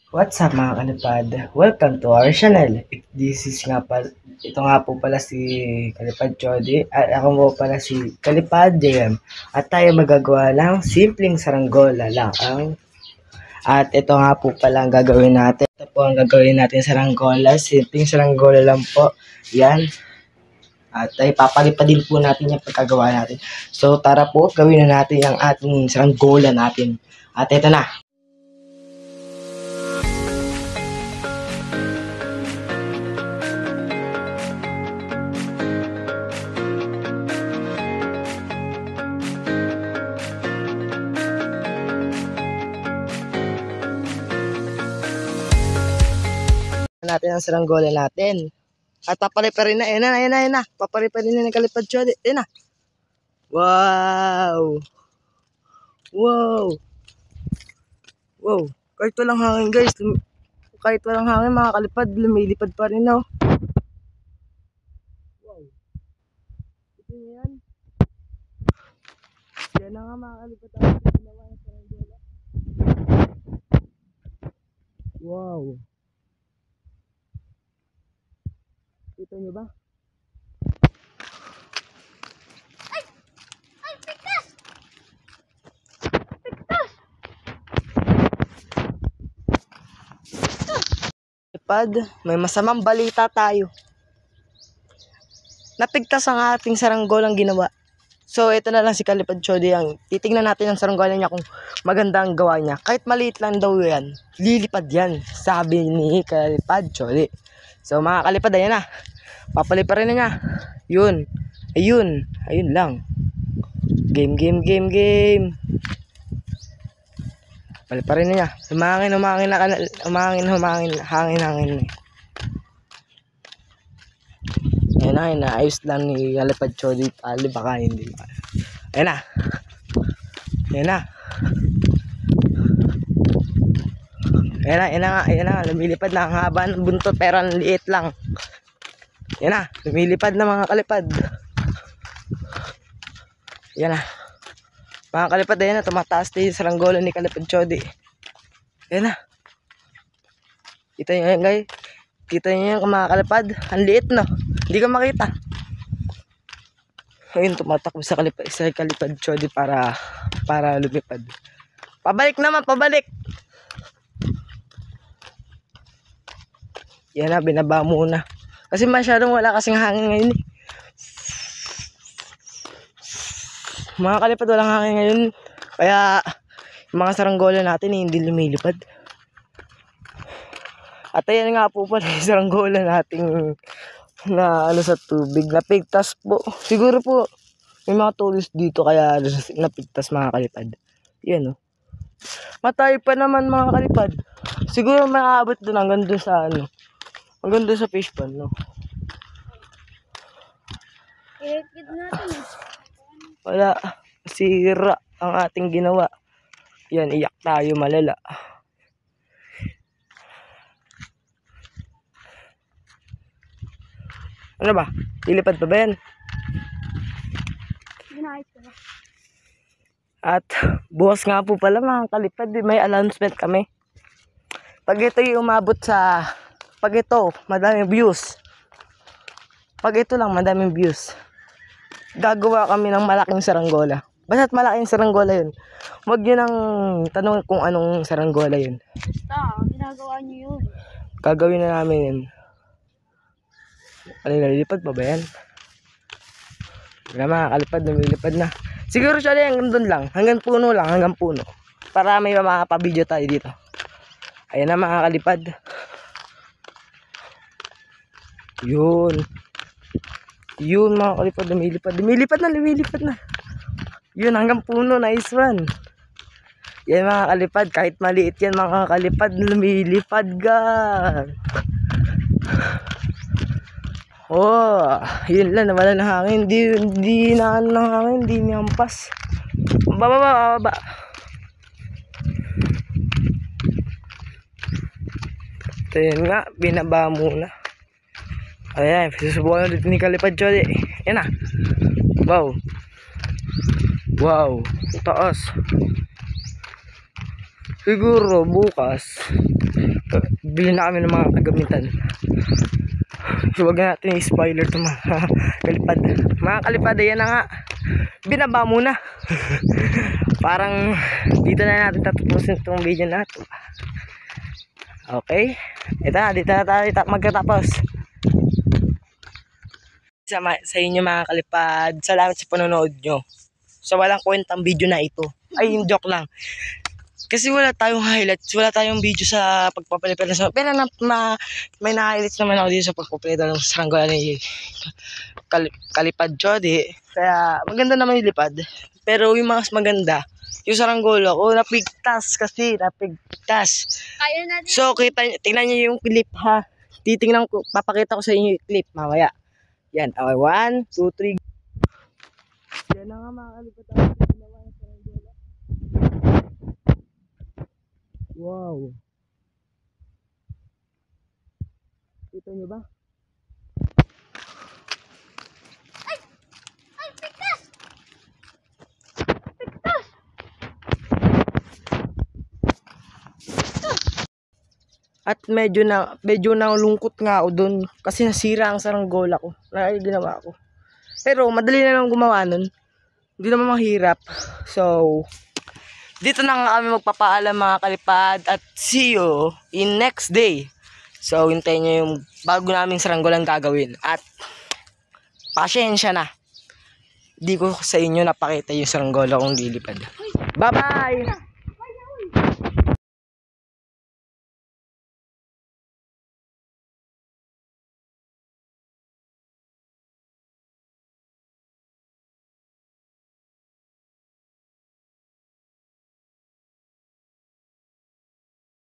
What's up mga kalipad? Welcome to our channel. Ito nga po pala si Kalipad Chody at ako po pala si Kalipad JM. At tayo magagawa ng simpleng saranggola lang. At ito nga po pala ang gagawin natin. Ito po ang gagawin natin saranggola. Simpleng saranggola lang po. Yan. At ay papalipadin po natin yung pagkagawa natin. So tara po, gawin na natin ang ating saranggola natin. At ito na. Natin ang saranggola natin. At papaliparin na, ayan na. Papaliparin na ng Kalipad Chody. Ayan na. Wow! Kahit walang hangin guys. Kahit walang hangin mga kalipad, lumilipad pa rin oh. Wow. Ito na yan. Yan na nga mga kalipad. Ginawa ng saranggola. Wow. Kita nyo ba? Pigtas! May masamang balita tayo. Napigtas ang ating saranggolang ginawa. So ito na lang si Kalipad Chody, ang titingnan natin ang saranggola niya kung maganda ang gawa niya. Kahit maliit lang daw yan, lilipad yan, sabi ni Kalipad Chody. So mga kalipad, ayan na. Papaliparin na niya. Ayun lang. Game. Paliparin na niya. Hangin. Ayan na. Ayos lang ni Kalipad Chody. Baka hindi. Ayan na. Lumilipad na. Ang haba ng buntot pero ang liit lang. Yan na. Lumilipad na mga kalipad. Yan na. Mga kalipad, ayan na. Tumataas na yung saranggola ni Kalipad Chody. Yan na. Kita nyo yan guys. Kita nyo yan mga kalipad. Ang liit no. Hindi ka makita. Ayun, tumatakbo sa Kalipad Chody para lumipad. Pabalik. Yan na, binaba muna. Kasi masyadong wala kasing hangin ngayon eh. Mga kalipad, walang hangin ngayon. Kaya yung mga saranggola natin eh, hindi lumilipad. At ayan nga po pala yung saranggola nating na sa tubig. Napigtas po. Siguro po may mga tourist dito kaya napigtas mga kalipad. Yan oh. Matay pa naman mga kalipad. Siguro maaabot doon hanggang doon sa hanggang doon sa fish pond, no? Iikid natin eh. Wala. Sira ang ating ginawa. Yan, iyak tayo malala. Ano ba? Lilipad pa ba yan? Ginahit ko ba? At bukas nga po pala mga kalipad, may announcement kami. Pag ito yung umabot sa madaming views. Pag ito lang, madaming views. Gagawa kami ng malaking saranggola. Basta't malaking saranggola yun. Huwag nyo nang tanong kung anong saranggola yun. Ginagawa nyo yun. Gagawin na namin yun. Nalilipad pa ba yan? Wala mga kalipad, lumilipad na. Siguro siya hanggang doon lang. Hanggang puno. Para may makapabideo tayo dito. Ayan na mga kalipad. Yun mga kalipad, lumilipad na. Yun, hanggang puno, nice one. Yan mga kalipad, kahit maliit yan mga kalipad, lumilipad ka. Oh, yun lang, nawala ng hangin. Hindi na ng hangin, hindi niampas. Baba. Ito yun nga, binaba muna. Ayan, susubukan na dito ni Kalipad Chody. Ayan na. Wow, taas. Siguro bukas Bili na kami ng mga kagamitan. So wag na natin i-spoiler ito mga kalipad. Mga kalipad, yan na nga. Binaba muna. Parang dito na natin tatapusin itong video na ito. Okay. Ito na, dito na tayo magkatapos. Sa inyo mga kalipad, salamat sa panonood nyo. So walang kwentang video na ito. Ay, joke lang. Kasi wala tayong highlights, wala tayong video sa pagpapalipad ng saranggola. Pero may na-highlights naman ako dito sa pagpapalipad ng saranggola ni Kalipad Jody. Kaya maganda naman yung lipad. Pero yung mas maganda, yung saranggola ko, napigtas kasi, napigtas. Kaya natin. So, tingnan nyo yung clip ha. Titingnan ko, papakita ko sa inyo yung clip mamaya. Yan, okay, 1, 2, 3. Yan na nga mga kalipad. Wow. Kita nyo ba? Ay, pigtas! At medyo nalungkot nga ako doon kasi nasira ang saranggola ko. Ginawa ko. Pero madali na lang gumawa nun. Hindi naman mahirap. So, dito na nga kami magpapaalam mga kalipad at see you in next day. So, hintayin nyo yung bago naming saranggolang gagawin. At pasensya na. Di ko sa inyo napakita yung saranggola kong lilipad. Bye-bye!